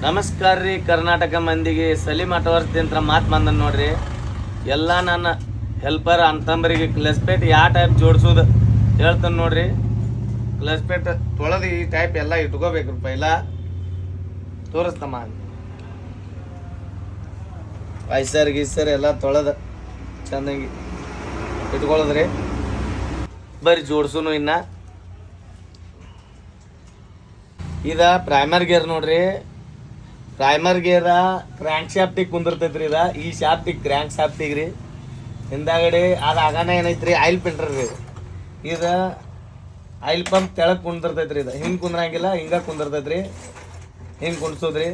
ನಮಸ್ಕಾರ ರೀ ಕರ್ನಾಟಕ ಮಂದಿಗೆ. ಸಲೀಮ್ ಆಟವರ್ಸ್ದಿಂತ್ರ ಮಾತು ಬಂದ ನೋಡ್ರಿ. ಎಲ್ಲ ನನ್ನ ಹೆಲ್ಪರ್ ಅಂತಂಬರಿಗೆ ಕ್ಲಚ್ ಪ್ಲೇಟ್ ಯಾವ ಟೈಪ್ ಜೋಡಿಸೋದು ಹೇಳ್ತಾನೆ ನೋಡ್ರಿ. ಕ್ಲಚ್ ಪ್ಲೇಟ್ ತೊಳೆದು ಈ ಟೈಪ್ ಎಲ್ಲ ಇಟ್ಕೋಬೇಕು ಪೈಲ ತೋರಿಸ್ತಮ್ಮ. ವೈಸರ್ ಗೀಸರ್ ಎಲ್ಲ ತೊಳೆದು ಚೆನ್ನಾಗಿ ಇಟ್ಕೊಳ್ಳೋದ್ರಿ. ಬರೀ ಜೋಡ್ಸುನು. ಇನ್ನು ಇದ ಪ್ರೈಮರ್ ಗೇರ್ ನೋಡ್ರಿ. ಪ್ರೈಮರ್ ಗೇರ ಕ್ರ್ಯಾಂಕ್ ಶಾಫ್ಟಿಗೆ ಕುಂದಿರ್ತೈತ್ರಿ. ಈ ಶಾಫ್ಟಿಗೆ ಕ್ರ್ಯಾಂಕ್ ಶಾಫ್ಟಿಗೆ ರೀ ಹಿಂದಾಗಡೆ ಅದು ಆಗಾನ ಏನೈತ್ರಿ ಆಯಿಲ್ ಫಿಲ್ಟರ್ ರೀ. ಇದು ಆಯಿಲ್ ಪಂಪ್ ತೆಳಗೆ ಕುಂದಿರ್ತೈತ್ರಿ. ಇದು ಹಿಂಗೆ ಕುಂದ್ರಂಗಿಲ್ಲ, ಹಿಂಗೆ ಕುಂದಿರ್ತೈತ್ರಿ. ಹಿಂಗೆ ಕುಣ್ಸೋದ್ರಿ.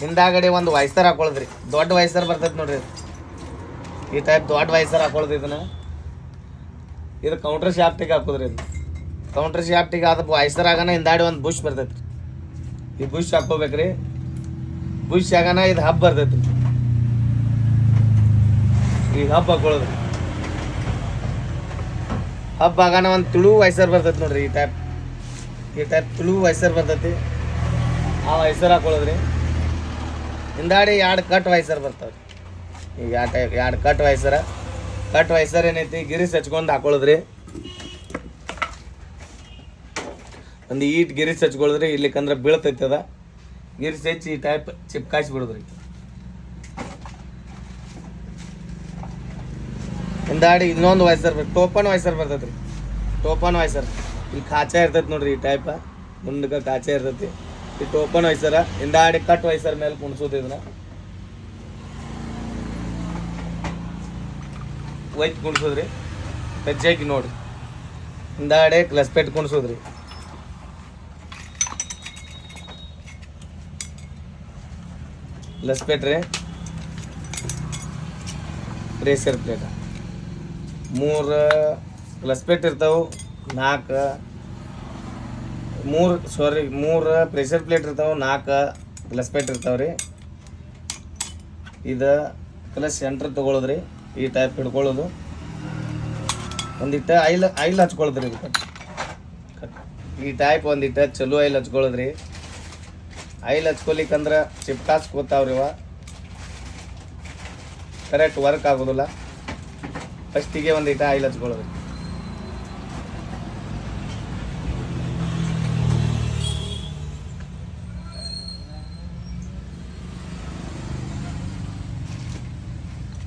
ಹಿಂದಾಗಡೆ ಒಂದು ವೈಸರ್ ಹಾಕೊಳ್ಳೋದ್ರಿ. ದೊಡ್ಡ ವೈಸರ್ ಬರ್ತೈತೆ ನೋಡ್ರಿ. ಈ ಟೈಪ್ ದೊಡ್ಡ ವೈಸರ್ ಹಾಕೊಳ್ಳೋದು. ಇದು ಕೌಂಟ್ರ್ ಶಾಫ್ಟಿಗೆ ಹಾಕೋದ್ರಿ. ಇದು ಕೌಂಟ್ರ್ ಶಾಫ್ಟಿಗೆ ಅದು ವೈಸರ್ ಆಗಾನ ಹಿಂದಾಡಿ ಒಂದು ಬುಷ್ ಬರ್ತೈತ್ರಿ. ಈ ಬುಷ್ ಹಾಕೋಬೇಕ್ರಿ. ಬುಷ್ ಆಗಾನ ಇದು ಹಬ್ ಬರ್ತೈತಿ. ಈ ಹಬ್ ಹಾಕೊಳ್ಳೋದ್ರಿ. ಹಬ್ ಆಗಾನ ಒಂದು ತುಳು ವೈಸರ್ ಬರ್ತೈತಿ ನೋಡ್ರಿ. ಈ ಟೈಪ್ ತುಳು ವೈಸರ್ ಬರ್ತೈತಿ. ಆ ವೈಸರ್ ಹಾಕೊಳ್ಳೋದ್ರಿ. ಹಿಂದಾಡಿ ಎರಡು ಕಟ್ ವೈಸರ್ ಬರ್ತಾವ್ರಿ. ಈಗ ಎರಡು ಕಟ್ ವೈಸರ್ ಏನೈತಿ ಗಿರಿಸ್ ಹಚ್ಕೊಂಡು ಹಾಕೊಳ್ಳೋದ್ರಿ. ಒಂದು ಈಟ್ ಗಿರಿಸ್ ಹಚ್ಕೊಳ್ಳೋದ್ರಿ. ಇರ್ಲಿಕ್ಕಂದ್ರೆ ಬೀಳ್ತೈತಿ. ಅದ ಗಿರಿಸ್ ಹಚ್ಚಿ ಈ ಟೈಪ್ ಚಿಪ್ಕಾಯಿಸಿ ಬಿಡೋದ್ರಿ. ಹಿಂದಾಡಿ ಇನ್ನೊಂದು ವೈಸರ್ ಟೋಪನ್ ವೈಸರ್ ಬರ್ತೈತ್ರಿ. ಟೋಪನ್ ವೈಸರ್ ಇಲ್ಲಿ ಕಾಚ ಇರ್ತೈತಿ ನೋಡ್ರಿ. ಈ ಟೈಪ್ ಮುಂದಕ್ಕೆ ಕಾಚ ಇರ್ತೈತಿ. ಈ ಟೋಪನ್ ವೈಸರ ಹಿಂದಾಡಿ ಕಟ್ ವೈಸರ್ ಮೇಲೆ ಕುಣಿಸೋದು. ಇದನ್ನ ಒಯ್ತು ಕುಣಿಸೋದ್ರಿ. ಹೆಜ್ಜೆಗೆ ನೋಡ್ರಿ. ಹಿಂದಾಡೆ ಕ್ಲಚ್ ಪ್ಲೇಟ್ ಕುಣಿಸೋದ್ರಿ. ಕ್ಲಚ್ ಪ್ಲೇಟ್ ರೀ. ಪ್ರೆಷರ್ ಪ್ಲೇಟ್ 3 ಕ್ಲಚ್ ಪ್ಲೇಟ್ ಇರ್ತಾವೆ. 3 ಪ್ರೆಷರ್ ಪ್ಲೇಟ್ ಇರ್ತಾವೆ. 4 ಕ್ಲಚ್ ಪ್ಲೇಟ್ ಇರ್ತಾವೆ ರೀ. ಇದು ಕ್ಲಚ್ ಸೆಂಟ್ರ್ ತೊಗೊಳೋದ್ರಿ. ಈ ಟೈಪ್ ಹಿಡ್ಕೊಳ್ಳೋದು. ಒಂದಿಟ್ಟು ಆಯಿಲ್ ಹಚ್ಕೊಳ್ಳೋದ್ರಿ. ಇದು ಈ ಟೈಪ್ ಒಂದಿಟ್ಟು ಚಲೋ ಆಯಿಲ್ ಹಚ್ಕೊಳ್ಳೋದ್ರಿ. ಆಯಿಲ್ ಹಚ್ಕೊಲಿಕ್ಕಂದ್ರೆ ಚಿಪ್ಕಾಸ್ಕೋತಾವ್ರಿ. ಕರೆಕ್ಟ್ ವರ್ಕ್ ಆಗೋದಿಲ್ಲ. ಫಸ್ಟಿಗೆ ಒಂದಿಟ್ಟು ಆಯಿಲ್ ಹಚ್ಕೊಳ್ಳೋದ್ರಿ.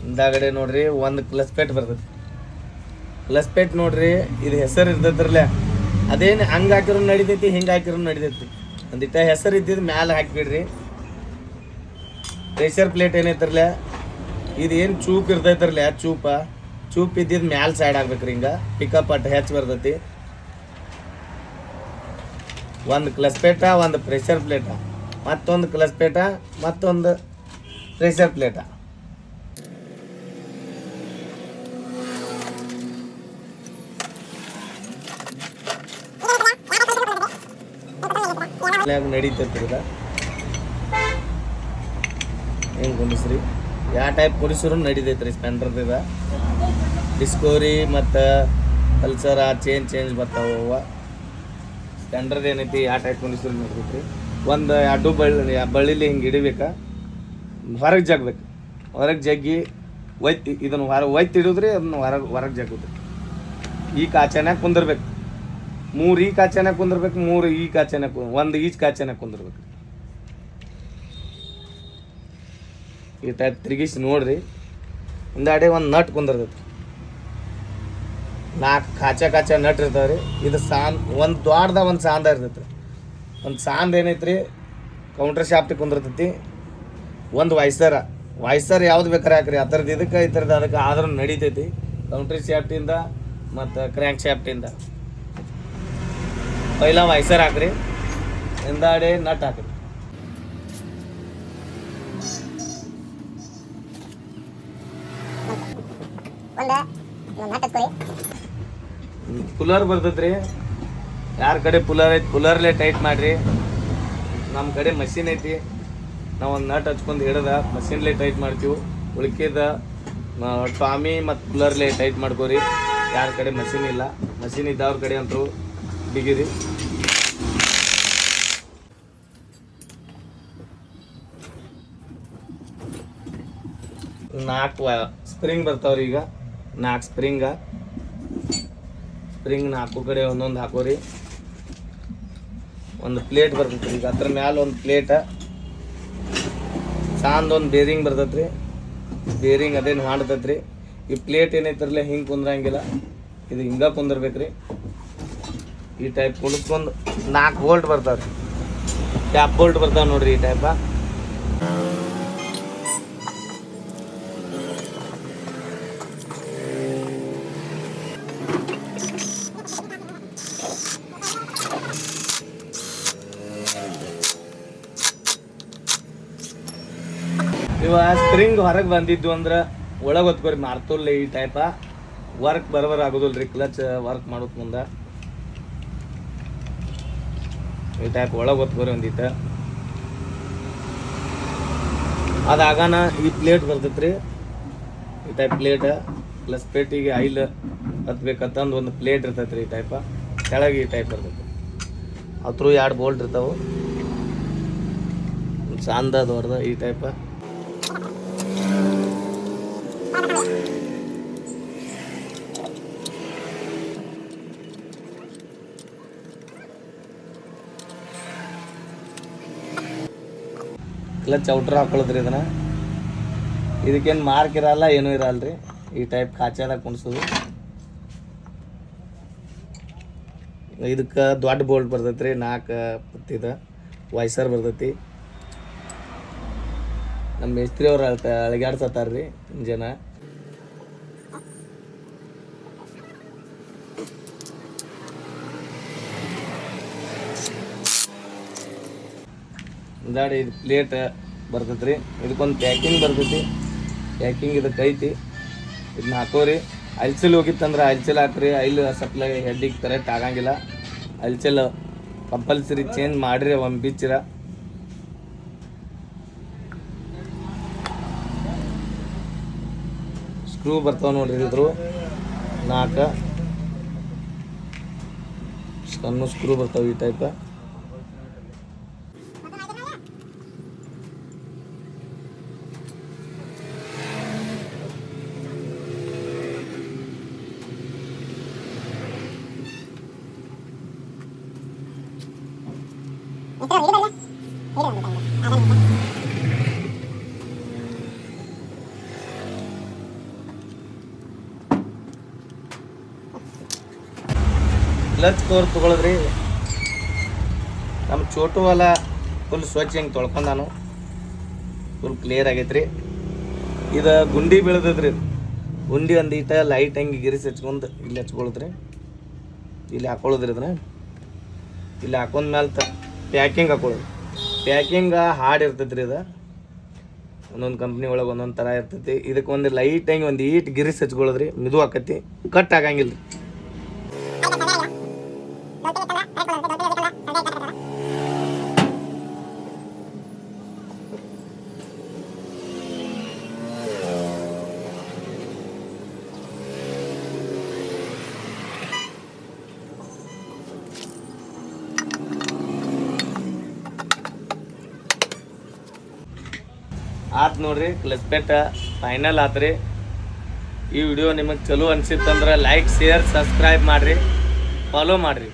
ಹಿಂದಾಗಡೆ ನೋಡ್ರಿ ಒಂದು ಕ್ಲಚ್ ಪ್ಲೇಟ್ ಬರ್ತೈತಿ. ಕ್ಲಚ್ ಪ್ಲೇಟ್ ನೋಡ್ರಿ ಇದು ಹೆಸರು ಇರ್ತೈತ್ರಲ್ಲ. ಅದೇನು ಹಂಗೆ ಹಾಕಿರೋ ನಡಿತೈತಿ, ಹಿಂಗೆ ಹಾಕಿರೋ ನಡಿತೈತಿ. ಒಂದಿಟ್ಟ ಹೆಸರು ಇದ್ದಿದ್ದು ಮ್ಯಾಲೆ ಹಾಕಿಬಿಡ್ರಿ. ಪ್ರೆಷರ್ ಪ್ಲೇಟ್ ಏನೈತ್ರಲ್ಲ ಇದು ಏನು ಚೂಪ್ ಇರ್ತೈತ್ರಲ್ಲ, ಚೂಪ್ ಇದ್ದಿದ್ದು ಮ್ಯಾಲೆ ಸೈಡ್ ಆಗ್ಬೇಕ್ರಿ. ಹಿಂಗೆ ಪಿಕಪ್ ಅಟ್ ಹೆಚ್ಚು ಬರ್ತೈತಿ. ಒಂದು ಕ್ಲಚ್ ಪ್ಲೇಟ, ಒಂದು ಪ್ರೆಷರ್ ಪ್ಲೇಟ, ಮತ್ತೊಂದು ಕ್ಲಚ್ ಪ್ಲೇಟ, ಮತ್ತೊಂದು ಪ್ರೆಷರ್ ಪ್ಲೇಟ. ನಡೀತೈತಿ. ಹೆಂಗೆ ಕುಂಡಿಸ್ರಿ ಯಾವ ಟೈಪ್ ಕುಡಿಸ್ರು ನಡೀತೈತ್ರಿ. ಸ್ಪೆಂಡರ್ದ ಡಿಸ್ಕೋರಿ ಮತ್ತು ಪಲ್ಸರ್ ಚೇಂಜ್ ಬರ್ತಾವ. ಸ್ಪೆಂಡರ್ದು ಏನೈತಿ ಯಾವ ಟೈಪ್ ಕುಂಡಿಸ್ರು ನಡೀತೈತ್ರಿ. ಒಂದು 2 ಬಳ್ಳಿಲಿ ಹಿಂಗೆ ಹಿಡಿಬೇಕಾ, ಹೊರಗೆ ಜಗ್ಬೇಕು. ಹೊರಗೆ ಜಗ್ಗಿ ಒಯ್ತಿ ಇದನ್ನು ಒಯ್ತು ಇಡೋದ್ರಿ. ಅದನ್ನು ಹೊರಗೆ ಜಗ್ಗೋದ್ರಿ. ಈ ಕಾಚನ್ಯಾಗ ಕುಂದಿರ್ಬೇಕು. 3 ಈ ಕಾಚನ್ಯಾಗ ಕುಂದಿರ್ಬೇಕು. 3 ಈ ಕಾಚನ್ಯಾಗ, 1 ಈಚ್ ಕಾಚನ್ಯಾಗ ಕುಂದಿರ್ಬೇಕು. ಈ ಟೈಪ್ ತಿರುಗಿಸಿ ನೋಡ್ರಿ. ಹಿಂದಾಡಿ ಒಂದು ನಟ್ ಕುಂದಿರ್ತೈತಿ. 4 ಕಾಚ ನಟ್ ಇರ್ತಾವೆ ರೀ. ಇದು ಒಂದು ದೊಡ್ಡದ ಒಂದು ಸಾಂದ ಇರ್ತೈತಿ. ಒಂದು ಸಾಂದ ಏನೈತ್ರಿ ಕೌಂಟ್ರ್ ಶಾಫ್ಟಿಗೆ ಕುಂದಿರ್ತೈತಿ. ಒಂದು ವೈಸರ್ ಯಾವ್ದು ಬೇಕಾರೆ ಹಾಕ್ರಿ. ಆ ಥರದ್ದು ಇದಕ್ಕೆ ಈ ಥರದ್ದು ಅದಕ್ಕೆ ಆದ್ರೂ ನಡೀತೈತಿ. ಕೌಂಟ್ರ್ ಶಾಫ್ಟಿಂದ ಮತ್ತು ಕ್ರ್ಯಾಂಕ್ ಶಾಫ್ಟಿಂದ ಪೈಲ ವೈಸರ್ ಹಾಕ್ರಿ. ಹಿಂದಾಡಿ ನಟ್ ಹಾಕ್ರಿ. ಪುಲ್ಲರ್ ಬರ್ತೈತ್ರಿ. ಯಾರ ಕಡೆ ಪುಲ್ಲರ್ ಐತಿ ಪುಲ್ಲರ್ಲೆ ಟೈಟ್ ಮಾಡಿರಿ. ನಮ್ಮ ಕಡೆ ಮಷಿನ್ ಐತಿ. ನಾವು ಒಂದು ನಟ್ ಹಚ್ಕೊಂಡು ಹಿಡ್ದ ಮಷಿನ್ಲೆ ಟೈಟ್ ಮಾಡ್ತೀವಿ. ಉಳ್ಕಿದ ಟಾಮಿ ಮತ್ತು ಪುಲ್ಲರ್ಲೆ ಟೈಟ್ ಮಾಡ್ಕೋರಿ. ಯಾರ ಕಡೆ ಮಷಿನ್ ಇಲ್ಲ, ಮಷಿನ್ ಇದ್ದವ್ರ ಕಡೆ ಅಂತೂ ಬಿಗಿರಿ. 4 ಸ್ಪ್ರಿಂಗ್ ಬರ್ತಾವ್ರಿ. ಈಗ 4 ಸ್ಪ್ರಿಂಗ್ 4 ಕಡೆ ಒಂದೊಂದು ಹಾಕೋರಿ. ಒಂದು ಪ್ಲೇಟ್ ಬರ್ತೈತಿ ಈಗ ಅದ್ರ ಮ್ಯಾಲ ಒಂದು ಪ್ಲೇಟ ಸಾಂದ್ ಒಂದು ಬೇರಿಂಗ್ ಬರ್ತೈತ್ರಿ. ಬೇರಿಂಗ್ ಅದೇನು ಮಾಡ್ತೈತ್ರಿ. ಈ ಪ್ಲೇಟ್ ಏನೈತ್ರಲ್ಲ ಹಿಂಗೆ ಕುಂದ್ರಂಗಿಲ್ಲ, ಇದು ಹಿಂಗೆ ಕುಂದಿರ್ಬೇಕ್ರಿ. ಈ ಟೈಪ್ ಕುಣಿಸ್ಕೊಂಡು 4 ಬೋಲ್ಟ್ ಬರ್ತಾವ್ರಿ. ಕ್ಯಾಪ್ ಬೋಲ್ಟ್ ಬರ್ತಾವೆ ನೋಡ್ರಿ ಈ ಟೈಪ. ಇವ ಸ್ಪ್ರಿಂಗ್ ಹೊರಗೆ ಬಂದಿದ್ದು ಅಂದ್ರೆ ಒಳಗೆ ಹೊತ್ಕೋರಿ ಮಾರ್ತೋಲ್ಲ. ಈ ಟೈಪ ವರ್ಕ್ ಬರೋಬರ್ ಆಗೋದಿಲ್ರಿ. ಕ್ಲಚ್ ವರ್ಕ್ ಮಾಡೋದು ಮುಂದೆ ಈ ಟೈಪ್ ಒಳಗೆ ಹೊತ್ಕೋರಿ ಒಂದಿಟ್ಟು. ಅದಾಗನ ಈ ಪ್ಲೇಟ್ ಬರ್ತೈತ್ರಿ. ಈ ಟೈಪ್ ಪ್ಲೇಟ್ ಪ್ಲಸ್ ಪ್ಲೇಟಿಗೆ ಆಯಿಲ್ ಹತ್ಬೇಕಂತಂದು ಒಂದು ಪ್ಲೇಟ್ ಇರ್ತೈತ್ರಿ. ಈ ಟೈಪ ಕೆಳಗೆ ಈ ಟೈಪ್ ಬರ್ತೈತಿ. ಅದ್ರ 2 ಬೋಲ್ಟ್ ಇರ್ತಾವೆ. ಸಾಂದ ದೊಡ್ಡದ ಈ ಟೈಪ. ಕ್ಲಚ್ ಔಟ್ರ್ ಹಾಕೊಳ್ಳೋದ್ರಿ. ಇದಕ್ಕೇನು ಮಾರ್ಕ್ ಇರಲ್ಲ, ಏನೂ ಇರಲ್ರಿ. ಈ ಟೈಪ್ ಕಾಚಾದಾಗ ಕುಣಿಸೋದು. ಇದಕ್ಕೆ ದೊಡ್ಡ ಬೋಲ್ಟ್ ಬರ್ತೈತ್ರಿ. 4 ಪತ್ತಿದ ವೈಸರ್ ಬರ್ತೈತಿ. ನಮ್ಮ ಮೇಸ್ತ್ರಿ ಅವ್ರು ಅಳಗ್ಯಾಡ್ಸತ್ತಾರ್ರಿ ಇಂಜನ. ಇಂದಾಡಿ ಇದು ಪ್ಲೇಟ್ ಬರ್ತೈತ್ರಿ. ಇದಕ್ಕೊಂದು ಪ್ಯಾಕಿಂಗ್ ಬರ್ತೈತಿ. ಪ್ಯಾಕಿಂಗ್ ಇದಕ್ಕೆ ಐತಿ. ಇದನ್ನ ಹಾಕೋರಿ. ಅಲ್ಚಲ್ ಹೋಗಿತ್ತಂದ್ರೆ ಅಲ್ಚಲ್ ಹಾಕ್ರಿ. ಆಯಿಲ್ ಸಪ್ಲೈ ಹೆಡ್ಡಿಗೆ ಕರೆಕ್ಟ್ ಆಗಂಗಿಲ್ಲ. ಅಲ್ಚಲ್ ಕಂಪಲ್ಸರಿ ಚೇಂಜ್ ಮಾಡಿರಿ ಒಂದು ಬಿಚ್ಚಿರ. ಸ್ಕ್ರೂ ಬರ್ತಾವೆ ನೋಡ್ರಿ. ಇದ್ರು 4 ಸಣ್ಣ ಸ್ಕ್ರೂ ಬರ್ತಾವೆ ಈ ಟೈಪ. Clutch cover ತೊಗೊಳದ್ರಿ. ನಮ್ಮ ಚೋಟು ಹೊಲ ಫುಲ್ ಸ್ವಚ್ಛ ಹಿಂಗೆ ತೊಳ್ಕೊಂಡಾನು. ಫುಲ್ ಕ್ಲಿಯರ್ ಆಗೈತ್ರಿ. ಇದು ಗುಂಡಿ ಬೀಳ್ದದ್ರಿ. ಗುಂಡಿ ಒಂದು ಈಟ ಲೈಟ್ ಹಂಗೆ ಗಿರಿಸಿ ಹಚ್ಕೊಂಡು ಇಲ್ಲಿ ಹಚ್ಕೊಳದ್ರಿ. ಇಲ್ಲಿ ಹಾಕೊಳ್ಳೋದ್ರಿ. ಇದನ್ನ ಇಲ್ಲಿ ಹಾಕೊಂಡ್ಮೇಲೆ ಪ್ಯಾಕಿಂಗ್ ಹಾಕೊಳ್ಳೋದು. ಪ್ಯಾಕಿಂಗ್ ಹಾರ್ಡ್ ಇರ್ತೈತ್ರಿ. ಇದು ಒಂದೊಂದು ಕಂಪ್ನಿ ಒಳಗೆ ಒಂದೊಂದು ಥರ ಇರ್ತೈತಿ. ಇದಕ್ಕೆ ಒಂದು ಲೈಟ್ ಹಂಗೆ ಒಂದು ಈಟ್ ಗಿರಿಸಿ ಹಚ್ಕೊಳ್ಳೋದ್ರಿ. ಮಿದು ಆಕತಿ, ಕಟ್ ಆಗಂಗಿಲ್ಲ. ಆತ್ ನೋಡ್ರಿ. ಕ್ಲಚ್ ಪ್ಲೇಟ್ ಫೈನಲ್ ಆತ್ರಿ. ಈ ವಿಡಿಯೋ ನಿಮಗೆ ಚಲೋ ಅನ್ಸಿತ್ತಂದ್ರೆ ಲೈಕ್, ಶೇರ್, ಸಬ್ಸ್ಕ್ರೈಬ್ ಮಾಡಿರಿ, ಫಾಲೋ ಮಾಡಿರಿ.